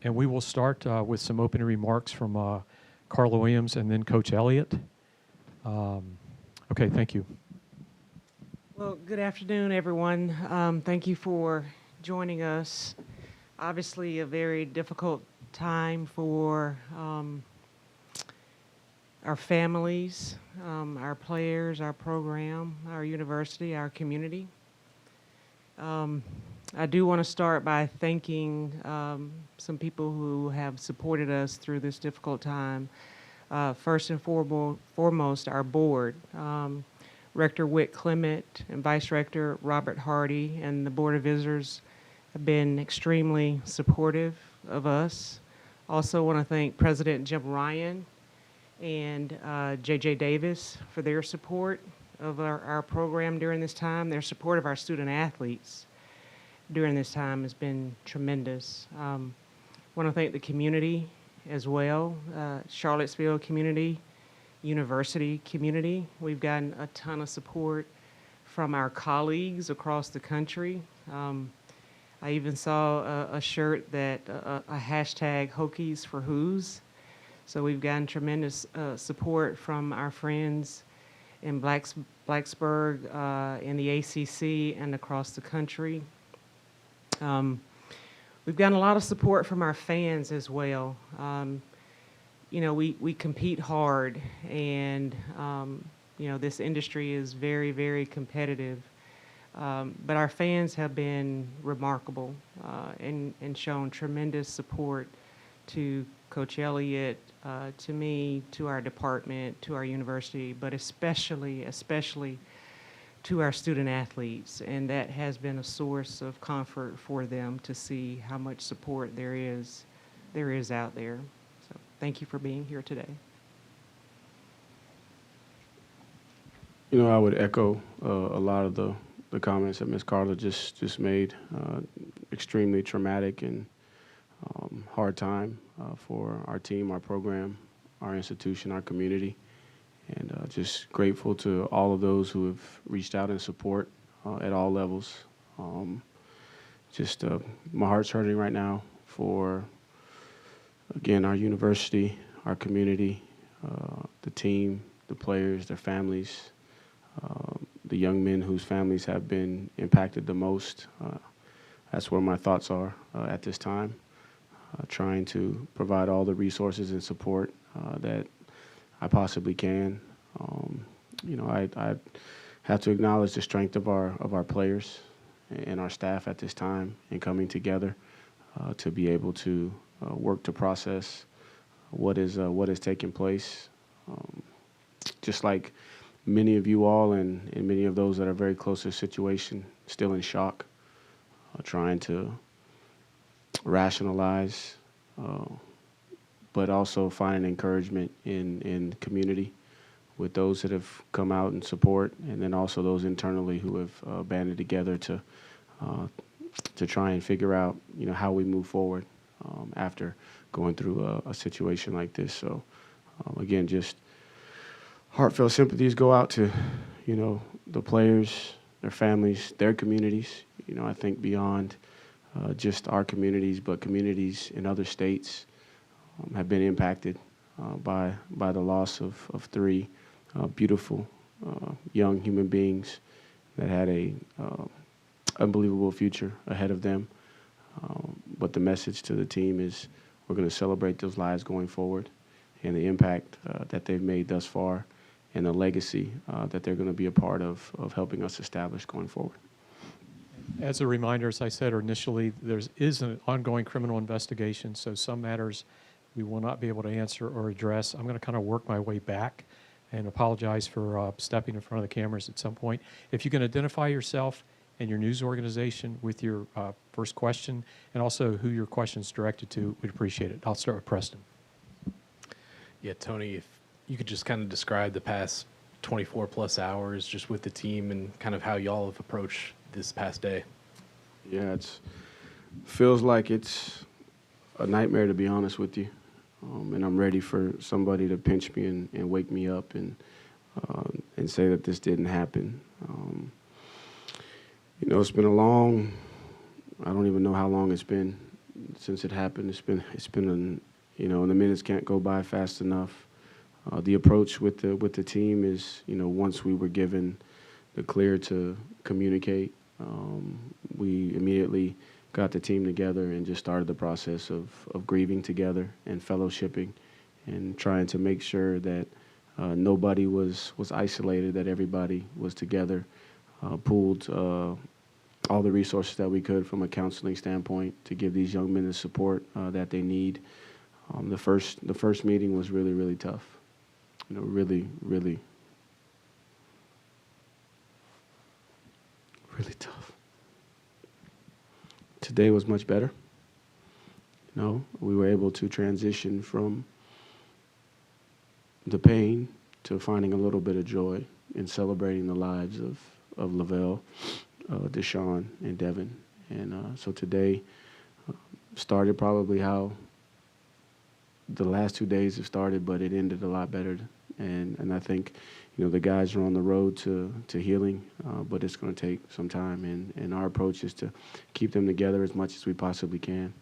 And we will start with some opening remarks from Carla Williams and then Coach Elliott. Okay, thank you. Well, good afternoon, everyone. Thank you for joining us. Obviously, a very difficult time for our families, our players, our program, our university, our community. I do want to start by thanking some people who have supported us through this difficult time. First and foremost, our board. Rector Whit Clement and Vice Rector Robert Hardy and the Board of Visitors have been extremely supportive of us. Also want to thank President Jim Ryan and J.J. Davis for their support of our program during this time. Their support of our student athletes during this time has been tremendous. Want to thank the community as well, Charlottesville community, university community. We've gotten a ton of support from our colleagues across the country. I even saw a shirt that, a hashtag Hokies for Who's. So we've gotten tremendous support from our friends in Blacksburg, in the ACC, and across the country. We've gotten a lot of support from our fans as well. You know, we compete hard, and you know, this industry is very, very competitive. But our fans have been remarkable and shown tremendous support to Coach Elliott, to me, to our department, to our university, but especially to our student athletes. And that has been a source of comfort for them to see how much support there is out there. So thank you for being here today. You know, I would echo a lot of the comments that Ms. Carla just made. Extremely traumatic and hard time for our team, our program, our institution, our community. And just grateful to all of those who have reached out in support at all levels. My heart's hurting right now for, again, our university, our community, the team, the players, their families, the young men whose families have been impacted the most. That's where my thoughts are at this time, trying to provide all the resources and support that I possibly can. You know, I have to acknowledge the strength of our players and our staff at this time in coming together to be able to work to process what is taking place. Just like many of you all and many of those that are very close to the situation, still in shock, trying to rationalize, but also find encouragement in the community with those that have come out in support, and then also those internally who have banded together to try and figure out, you know, how we move forward after going through a situation like this. So again, just heartfelt sympathies go out to, you know, the players, their families, their communities. You know, I think beyond just our communities, but communities in other states have been impacted by the loss of three beautiful young human beings that had a unbelievable future ahead of them. But the message to the team is we're going to celebrate those lives going forward and the impact that they've made thus far and the legacy that they're going to be a part of helping us establish going forward. As a reminder, as I said initially, there is an ongoing criminal investigation, so some matters we will not be able to answer or address. I'm going to kind of work my way back and apologize for stepping in front of the cameras at some point. If you can identify yourself and your news organization with your first question, and also who your question is directed to, we'd appreciate it. I'll start with Preston. Yeah, Tony, if you could just kind of describe the past 24 plus hours just with the team and kind of how y'all have approached this past day. Yeah, feels like it's a nightmare, to be honest with you. And I'm ready for somebody to pinch me and wake me up and say that this didn't happen. You know, it's been I don't even know how long it's been, since it happened. The minutes can't go by fast enough. The approach with the team is, once we were given the clear to communicate, we immediately got the team together and just started the process of grieving together and fellowshipping and trying to make sure that nobody was isolated, that everybody was together, pooled all the resources that we could from a counseling standpoint to give these young men the support that they need. The first meeting was really, really tough. Really, really, really tough. Today was much better. We were able to transition from the pain to finding a little bit of joy in celebrating the lives of Lavelle, Deshaun, and Devin. And so today started probably how the last 2 days have started, but it ended a lot better. And I think, the guys are on the road to healing, but it's going to take some time. And our approach is to keep them together as much as we possibly can,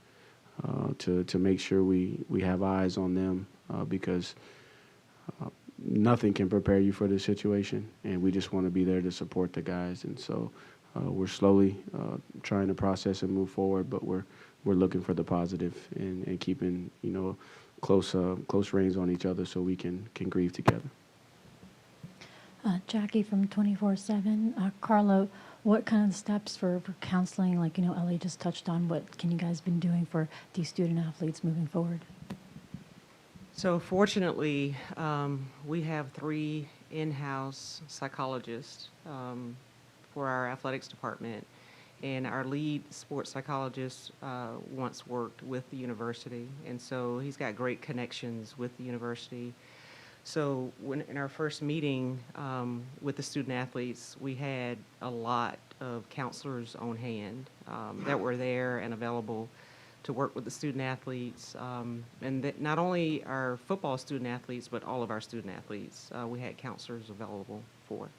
to make sure we have eyes on them, because nothing can prepare you for this situation, and we just want to be there to support the guys. And so we're slowly trying to process and move forward, but we're looking for the positive and keeping, close reins on each other so we can grieve together. Jackie from 24/7. Carla, what kind of steps for counseling, like, Ellie just touched on, what can you guys been doing for these student athletes moving forward? So fortunately, we have 3 in-house psychologists for our athletics department, and our lead sports psychologist once worked with the university, and so he's got great connections with the university. So in our first meeting with the student athletes, we had a lot of counselors on hand that were there and available to work with the student athletes, and that not only our football student athletes, but all of our student athletes, we had counselors available for.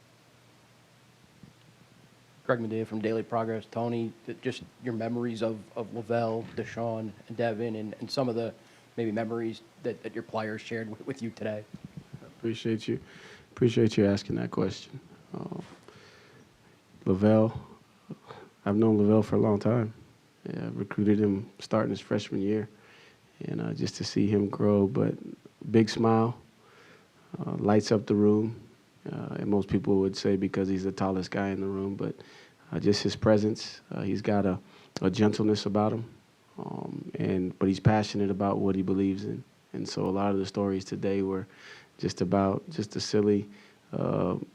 Greg Medea from Daily Progress. Tony, just your memories of Lavelle, Deshaun, and Devin, and some of the maybe memories that your players shared with you today. Appreciate you asking that question. Lavelle, I've known Lavelle for a long time. Yeah, I recruited him starting his freshman year, and just to see him grow, but big smile, lights up the room, and most people would say because he's the tallest guy in the room, but just his presence, he's got a gentleness about him, but he's passionate about what he believes in. And so a lot of the stories today were just about the silly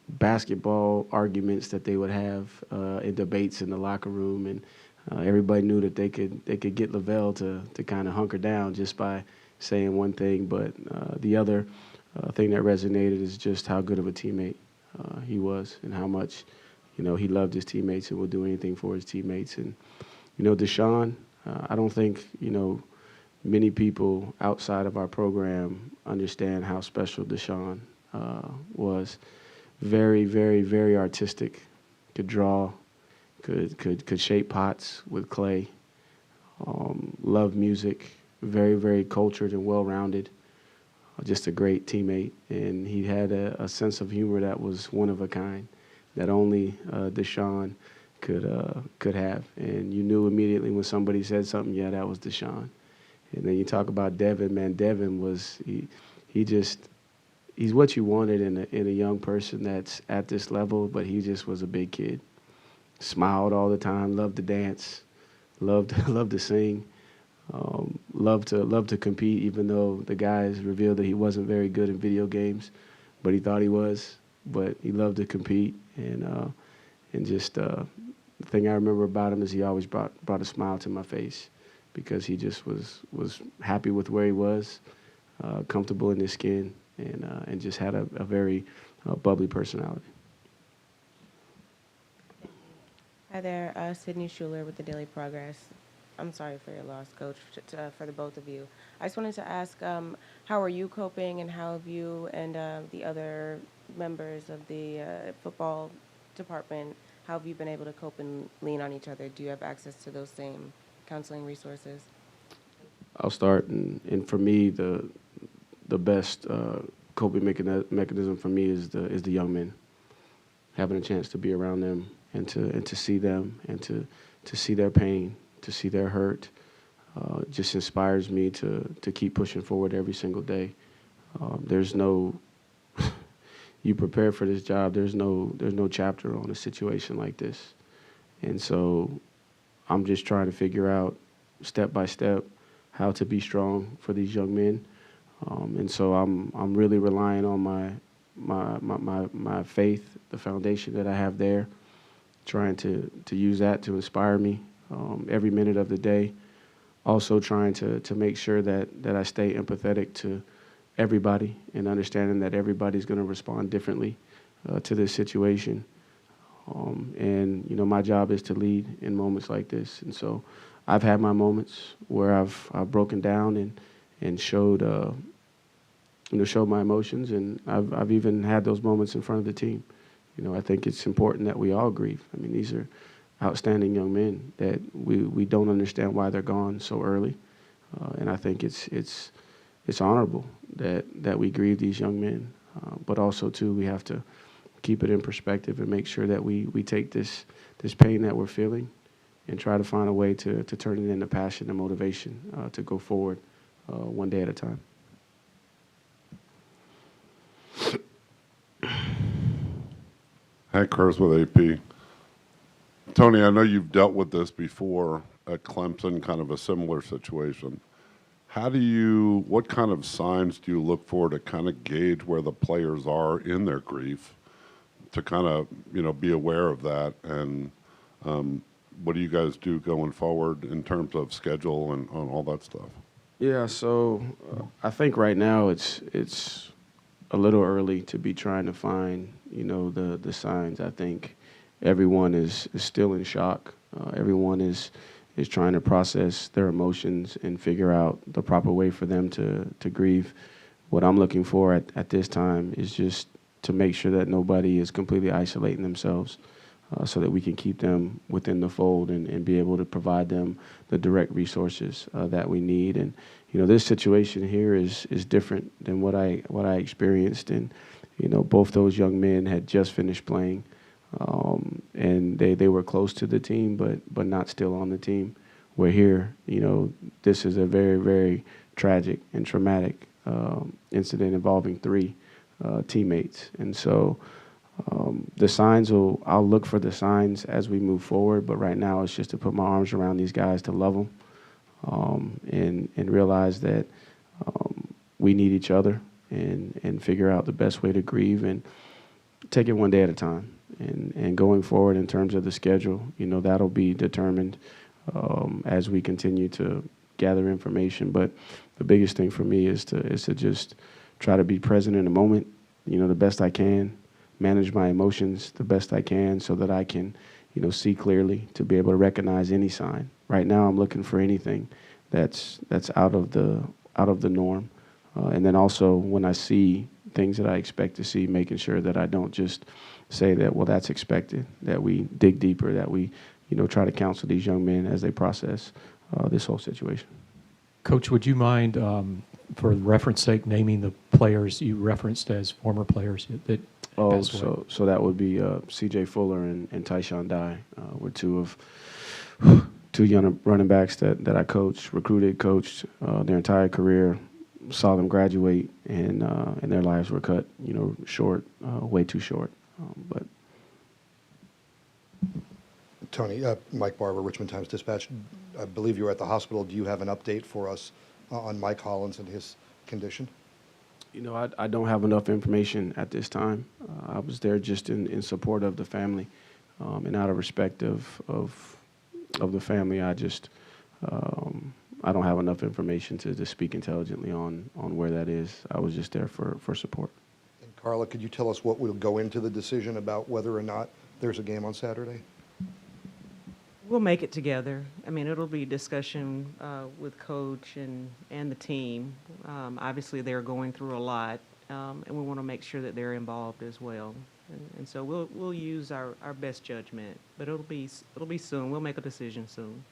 basketball arguments that they would have in debates in the locker room, and everybody knew that they could get Lavelle to kind of hunker down just by saying one thing. But the other thing that resonated is just how good of a teammate he was, and how much he loved his teammates and would do anything for his teammates. And Deshaun, I don't think many people outside of our program understand how special Deshaun was. Very, very, very artistic. Could draw, could shape pots with clay. Loved music. Very, very cultured and well-rounded. Just a great teammate, and he had a sense of humor that was one of a kind, that only Deshaun could have. And you knew immediately when somebody said something, yeah, that was Deshaun. And then you talk about Devin, man. Devin was he's what you wanted in a young person that's at this level, but he just was a big kid. Smiled all the time, loved to dance, loved to sing, loved to compete, even though the guys revealed that he wasn't very good in video games, but he thought he was. But he loved to compete, and just the thing I remember about him is he always brought a smile to my face, because he just was happy with where he was, comfortable in his skin, and just had a very bubbly personality. Hi there, Sydney Schuler with the Daily Progress. I'm sorry for your loss, Coach, for the both of you. I just wanted to ask, how are you coping, and how have you and the other members of the football department, how have you been able to cope and lean on each other? Do you have access to those same counseling resources? I'll start. And for me, the best coping mechanism for me is the young men. Having a chance to be around them and to see them and to see their pain, to see their hurt, just inspires me to keep pushing forward every single day. There's no you prepare for this job. There's no chapter on a situation like this, and so I'm just trying to figure out step by step how to be strong for these young men, and so I'm really relying on my faith, the foundation that I have there, trying to use that to inspire me every minute of the day. Also trying to make sure that I stay empathetic to everybody and understanding that everybody's going to respond differently to this situation. And, you know, my job is to lead in moments like this. And so I've had my moments where I've broken down and showed, showed my emotions. And I've even had those moments in front of the team. You know, I think it's important that we all grieve. I mean, these are outstanding young men that we don't understand why they're gone so early. And I think it's honorable that we grieve these young men. But also, too, we have to keep it in perspective and make sure that we take this pain that we're feeling and try to find a way to turn it into passion and motivation to go forward one day at a time. Hank Hurst with AP. Tony, I know you've dealt with this before at Clemson, kind of a similar situation. What kind of signs do you look for to kind of gauge where the players are in their grief, to kind of, be aware of that? And what do you guys do going forward in terms of schedule and on all that stuff? Yeah, so I think right now it's a little early to be trying to find, the signs. I think everyone is still in shock. Everyone is trying to process their emotions and figure out the proper way for them to grieve. What I'm looking for at this time is just to make sure that nobody is completely isolating themselves so that we can keep them within the fold and be able to provide them the direct resources that we need. And, this situation here is different than what I experienced. And, both those young men had just finished playing. And they were close to the team, but not still on the team. We're here, this is a very, very tragic and traumatic incident involving 3 teammates. And so the signs I'll look for the signs as we move forward, but right now it's just to put my arms around these guys, to love them, and realize that we need each other and figure out the best way to grieve and take it one day at a time. And going forward in terms of the schedule, that'll be determined as we continue to gather information. But the biggest thing for me is to just try to be present in the moment, the best I can, manage my emotions the best I can so that I can, see clearly, to be able to recognize any sign. Right now I'm looking for anything that's out of the norm. And then also when I see things that I expect to see, making sure that I don't just say that, well, that's expected, that we dig deeper, that we, try to counsel these young men as they process this whole situation. Coach, would you mind, for reference sake, naming the players you referenced as former players that passed away? So that would be C.J. Fuller and Tyshawn Dye were two young running backs that I coached, coached their entire career. Saw them graduate, and their lives were cut, short, way too short. But Tony, Mike Barber, Richmond Times-Dispatch. I believe you were at the hospital. Do you have an update for us on Mike Hollins and his condition? I don't have enough information at this time. I was there just in support of the family, and out of respect of the family, I just I don't have enough information to speak intelligently on where that is. I was just there for support. And Carla, could you tell us what will go into the decision about whether or not there's a game on Saturday? We'll make it together. I mean, it'll be discussion with coach and the team. Obviously, they're going through a lot, and we want to make sure that they're involved as well. And so we'll use our best judgment, but it'll be soon. We'll make a decision soon.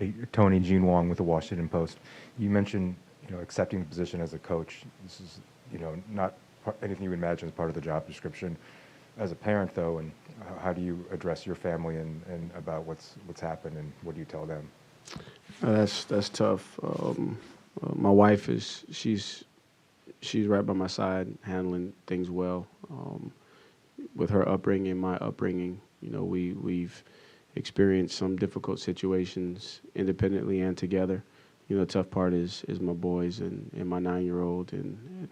Hey, Tony, Gene Wong with the Washington Post. You mentioned, accepting the position as a coach. This is, not anything you would imagine as part of the job description. As a parent, though, and how do you address your family and about what's happened, and what do you tell them? That's tough. My wife she's right by my side, handling things well. With her upbringing, my upbringing, we've experienced some difficult situations independently and together. The tough part is my boys and my 9-year-old and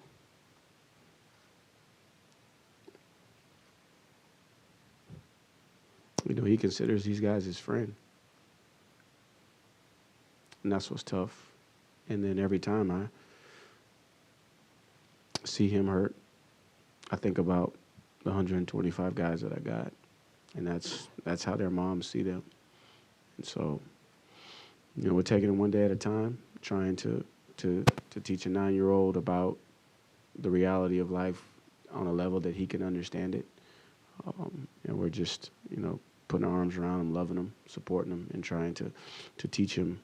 he considers these guys his friend. And that's what's tough. And then every time I see him hurt, I think about the 125 guys that I got. And that's how their moms see them. And so, we're taking it one day at a time, trying to teach a 9-year-old about the reality of life on a level that he can understand it. And we're just, putting our arms around him, loving him, supporting him, and trying to teach him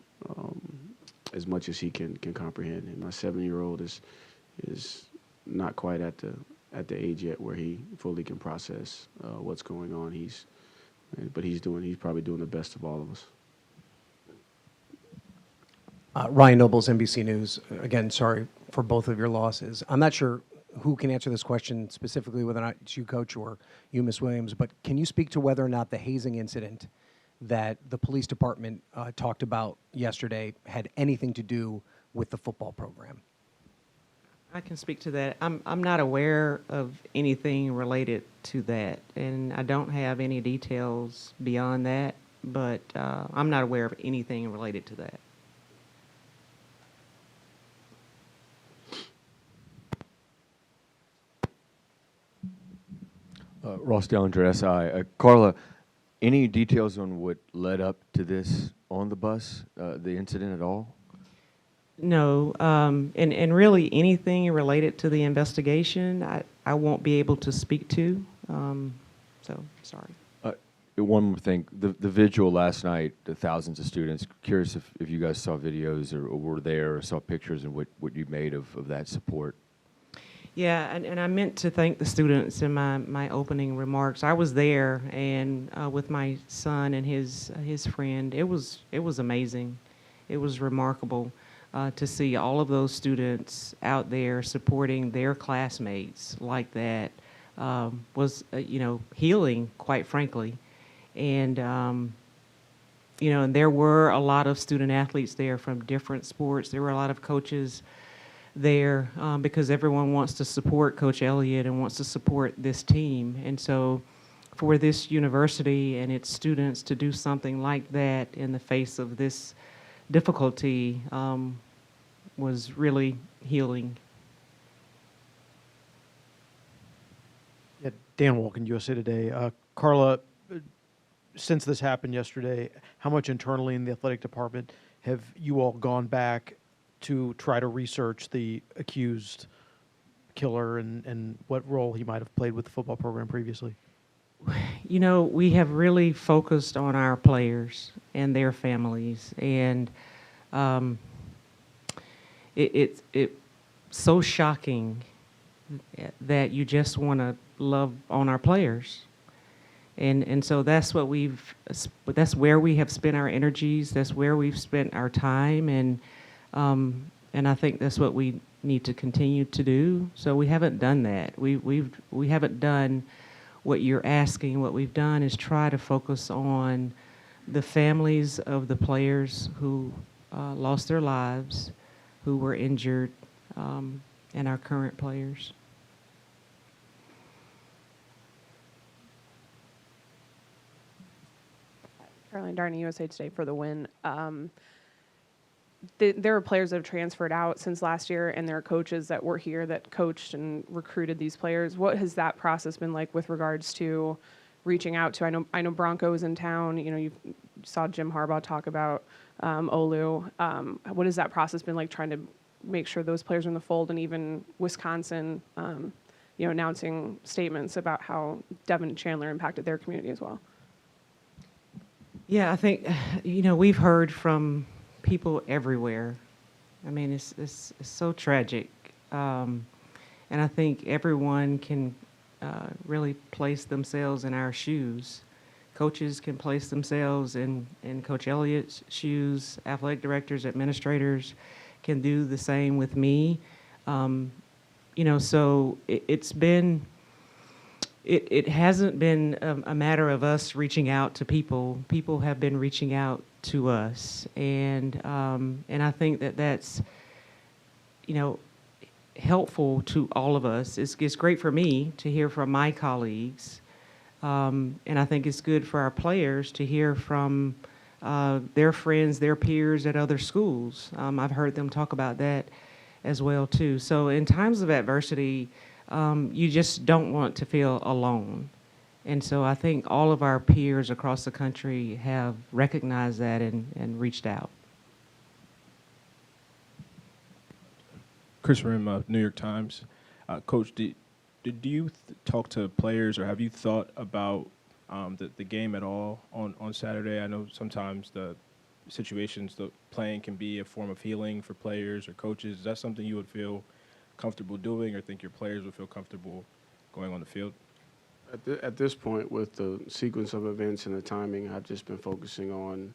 as much as he can comprehend. And my 7-year-old is not quite at the age yet where he fully can process what's going on. But he's probably doing the best of all of us. Ryan Nobles, NBC News. Again, sorry for both of your losses. I'm not sure who can answer this question specifically, whether or not it's you, Coach, or you, Ms. Williams, but can you speak to whether or not the hazing incident that the police department talked about yesterday had anything to do with the football program? I can speak to that. I'm not aware of anything related to that, and I don't have any details beyond that, but I'm not aware of anything related to that. Ross Dellinger, SI. Carla, any details on what led up to this on the bus, the incident at all? No, and really anything related to the investigation, I won't be able to speak to, so sorry. One more thing, the vigil last night, the thousands of students, curious if you guys saw videos or were there or saw pictures and what you made of that support. Yeah, and I meant to thank the students in my opening remarks. I was there, and with my son and his friend, it was amazing. It was remarkable to see all of those students out there supporting their classmates like that. Was healing, quite frankly, and and there were a lot of student athletes there from different sports. There were a lot of coaches there because everyone wants to support Coach Elliott and wants to support this team. And so for this university and its students to do something like that in the face of this difficulty was really healing. Yeah, Dan Walken, USA Today. Carla, since this happened yesterday, how much internally in the athletic department have you all gone back to try to research the accused killer and what role he might have played with the football program previously? We have really focused on our players and their families, and it's so shocking that you just want to love on our players. And so that's where we have spent our energies, that's where we've spent our time, and I think that's what we need to continue to do. So we haven't done that. We haven't done what you're asking. What we've done is try to focus on the families of the players who lost their lives, who were injured, and our current players. Caroline Darney, USA Today for the win. There are players that have transferred out since last year, and there are coaches that were here that coached and recruited these players. What has that process been like with regards to reaching out to? I know Bronco is in town. You saw Jim Harbaugh talk about Olu. What has that process been like, trying to make sure those players are in the fold, and even Wisconsin, announcing statements about how Devin Chandler impacted their community as well? Yeah, I think, we've heard from people everywhere. I mean, it's so tragic. And I think everyone can really place themselves in our shoes. Coaches can place themselves in Coach Elliott's shoes. Athletic directors, administrators can do the same with me. So it hasn't been a matter of us reaching out to people. People have been reaching out to us, and I think that's helpful to all of us. It's great for me to hear from my colleagues, and I think it's good for our players to hear from their friends, their peers at other schools. I've heard them talk about that as well too. So in times of adversity, you just don't want to feel alone. And so I think all of our peers across the country have recognized that and reached out. Chris Rim, New York Times. Coach, did you talk to players, or have you thought about the game at all on Saturday? I know sometimes the situations, the playing can be a form of healing for players or coaches. Is that something you would feel comfortable doing, or think your players would feel comfortable going on the field? At this point, with the sequence of events and the timing, I've just been focusing on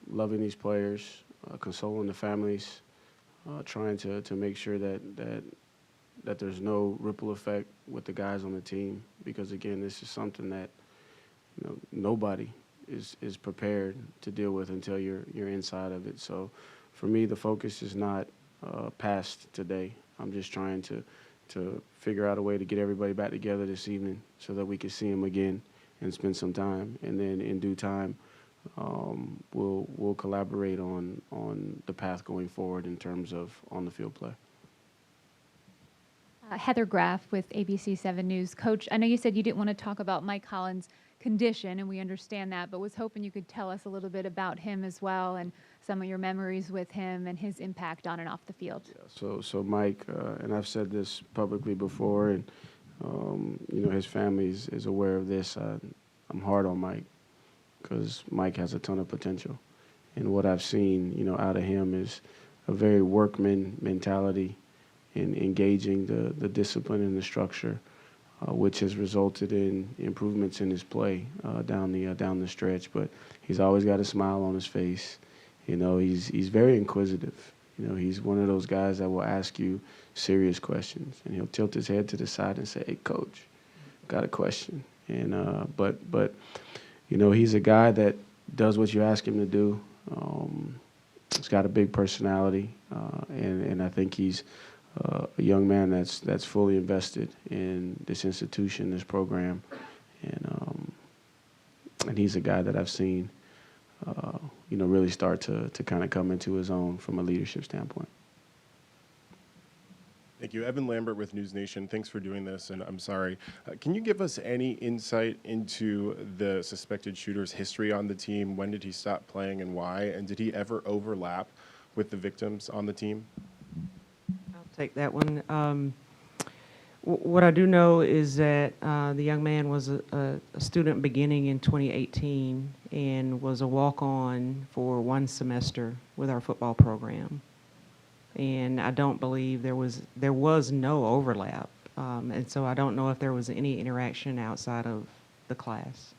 loving these players, consoling the families, trying to make sure that there's no ripple effect with the guys on the team. Because again, this is something that nobody is prepared to deal with until you're inside of it. So, for me, the focus is not past today. I'm just trying to figure out a way to get everybody back together this evening so that we can see them again and spend some time. And then in due time, we'll collaborate on the path going forward in terms of on the field play. Heather Graff with ABC 7 News. Coach, I know you said you didn't want to talk about Mike Collins' condition, and we understand that, but was hoping you could tell us a little bit about him as well and some of your memories with him and his impact on and off the field. Yeah, so Mike, and I've said this publicly before, and his family is aware of this. I'm hard on Mike because Mike has a ton of potential, and what I've seen, out of him is a very workman mentality in engaging the discipline and the structure, which has resulted in improvements in his play down the stretch. But he's always got a smile on his face. He's very inquisitive. He's one of those guys that will ask you serious questions, and he'll tilt his head to the side and say, "Hey, coach, got a question." And but he's a guy that does what you ask him to do. He's got a big personality, and I think he's a young man that's fully invested in this institution, this program, and he's a guy that I've seen, really start to kind of come into his own from a leadership standpoint. Thank you. Evan Lambert with News Nation. Thanks for doing this, and I'm sorry. Can you give us any insight into the suspected shooter's history on the team? When did he stop playing and why? And did he ever overlap with the victims on the team? I'll take that one. What I do know is that the young man was a student beginning in 2018 and was a walk-on for one semester with our football program. And I don't believe there was no overlap, and so I don't know if there was any interaction outside of the class.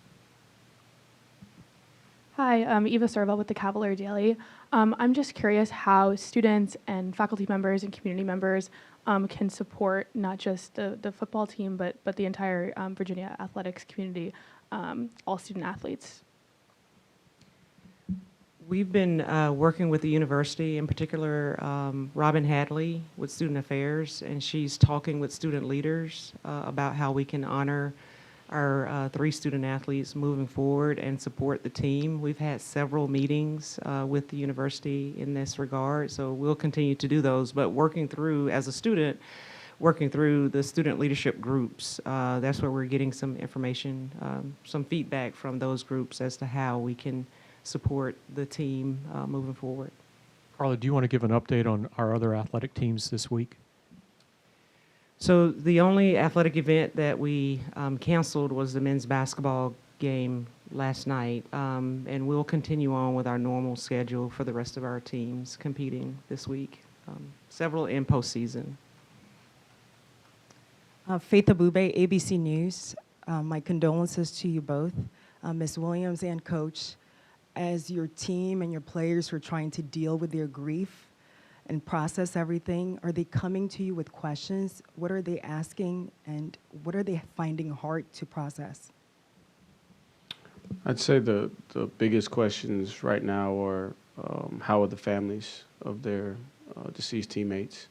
Hi, I'm Eva Serval with the Cavalier Daily. I'm just curious how students and faculty members and community members can support not just the football team, but the entire Virginia athletics community, all student athletes. We've been working with the university, in particular Robin Hadley with Student Affairs, and she's talking with student leaders about how we can honor our 3 student athletes moving forward and support the team. We've had several meetings with the university in this regard, so we'll continue to do those. But working through, as a student, working through the student leadership groups, that's where we're getting some information, some feedback from those groups as to how we can support the team moving forward. Carla, do you want to give an update on our other athletic teams this week? So the only athletic event that we canceled was the men's basketball game last night, and we'll continue on with our normal schedule for the rest of our teams competing this week, several in postseason. Faith Abube, ABC News. My condolences to you both, Ms. Williams and Coach. As your team and your players who are trying to deal with their grief and process everything, are they coming to you with questions? What are they asking, and what are they finding hard to process? I'd say the biggest questions right now are how are the families of their deceased teammates?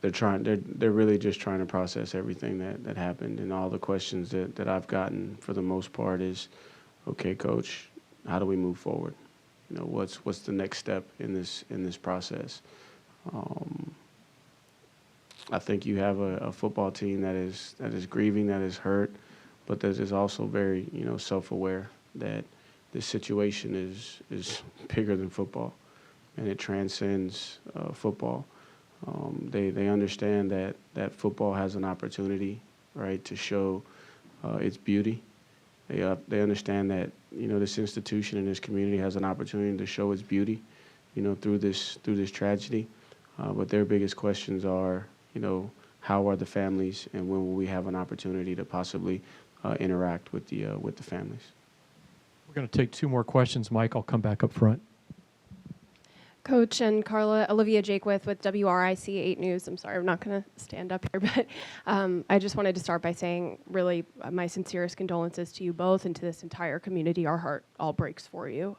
They're really just trying to process everything that happened, and all the questions that I've gotten for the most part is, okay, Coach, how do we move forward? You know, what's the next step in this process? I think you have a football team that is grieving, that is hurt, but that is also very, self-aware that this situation is bigger than football, and it transcends football. They understand that football has an opportunity, right, to show its beauty. They understand that this institution and this community has an opportunity to show its beauty, through this tragedy. But their biggest questions are, how are the families, and when will we have an opportunity to possibly interact with the families? We're going to take 2 more questions. Mike, I'll come back up front. Coach and Carla, Olivia Jakewith with WRIC 8 News. I'm sorry, I'm not going to stand up here, but I just wanted to start by saying really my sincerest condolences to you both and to this entire community. Our heart all breaks for you.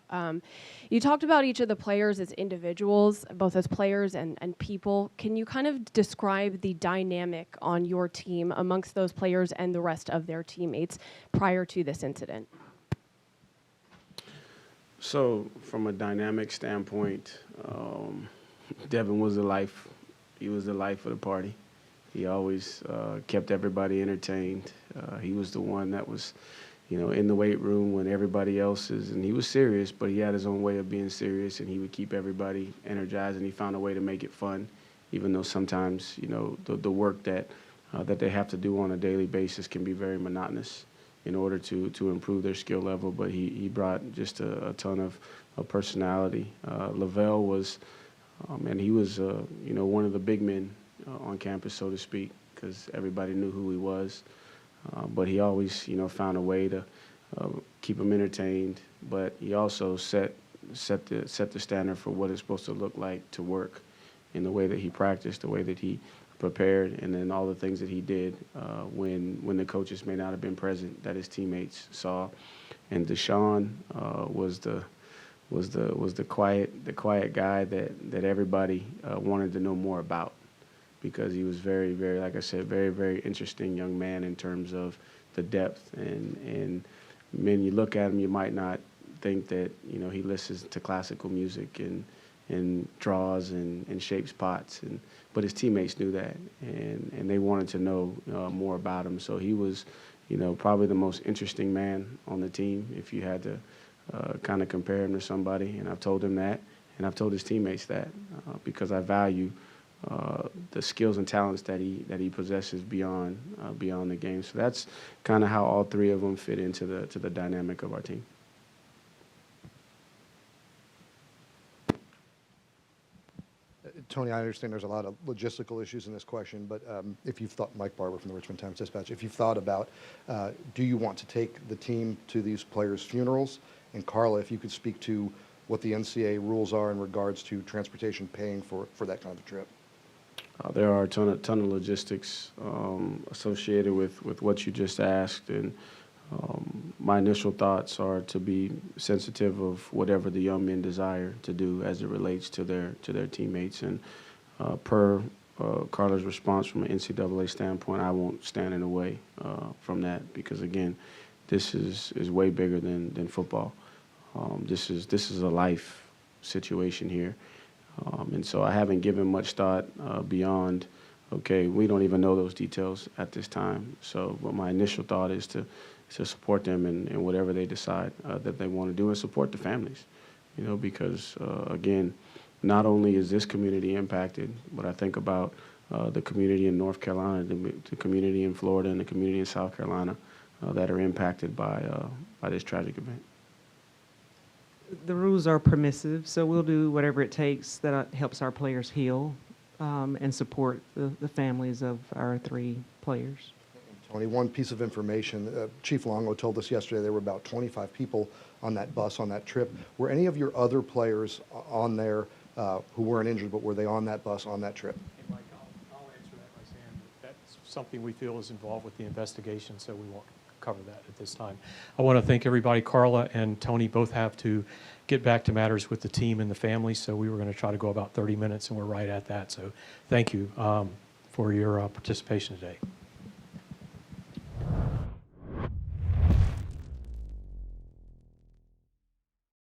You talked about each of the players as individuals, both as players and people. Can you kind of describe the dynamic on your team amongst those players and the rest of their teammates prior to this incident? So from a dynamic standpoint, Devin was the life. He was the life of the party. He always kept everybody entertained. He was the one that was, in the weight room when everybody else is, and he was serious, but he had his own way of being serious, and he would keep everybody energized, and he found a way to make it fun, even though sometimes, the work that they have to do on a daily basis can be very monotonous in order to improve their skill level, but he brought just a ton of personality. Lavelle was, and he was, one of the big men on campus, so to speak, because everybody knew who he was. But he always, found a way to keep them entertained. But he also set the standard for what it's supposed to look like to work, in the way that he practiced, the way that he prepared, and then all the things that he did when the coaches may not have been present, that his teammates saw. And Deshaun was the quiet guy that everybody wanted to know more about, because he was very, very, like I said, very, very interesting young man in terms of the depth. And when you look at him, you might not think that he listens to classical music and draws and shapes pots, but his teammates knew that, and they wanted to know more about him. So he was, probably the most interesting man on the team, if you had to kind of compare him to somebody. And I've told him that, and I've told his teammates that, because I value the skills and talents that he possesses beyond the game. So that's kind of how all 3 of them fit into the dynamic of our team. Tony, I understand there's a lot of logistical issues in this question, but if you've thought, Mike Barber from the Richmond Times-Dispatch, if you've thought about, do you want to take the team to these players' funerals? And Carla, if you could speak to what the NCAA rules are in regards to transportation paying for that kind of a trip. There are a ton of logistics associated with what you just asked, and my initial thoughts are to be sensitive of whatever the young men desire to do as it relates to their teammates. And per Carla's response from an NCAA standpoint, I won't stand in the way from that, because again, this is way bigger than football. This is a life situation here. And so I haven't given much thought beyond, okay, we don't even know those details at this time. So, but my initial thought is to support them in whatever they decide that they want to do, and support the families, because again, not only is this community impacted, but I think about the community in North Carolina, the community in Florida, and the community in South Carolina that are impacted by this tragic event. The rules are permissive, so we'll do whatever it takes that helps our players heal and support the families of our 3 players. Tony, one piece of information, Chief Longo told us yesterday there were about 25 people on that bus on that trip. Were any of your other players on there who weren't injured, but were they on that bus on that trip? Hey, Mike, I'll answer that by saying that's something we feel is involved with the investigation, so we won't cover that at this time. I want to thank everybody. Carla and Tony both have to get back to matters with the team and the family, so we were going to try to go about 30 minutes, and we're right at that. So thank you for your participation today.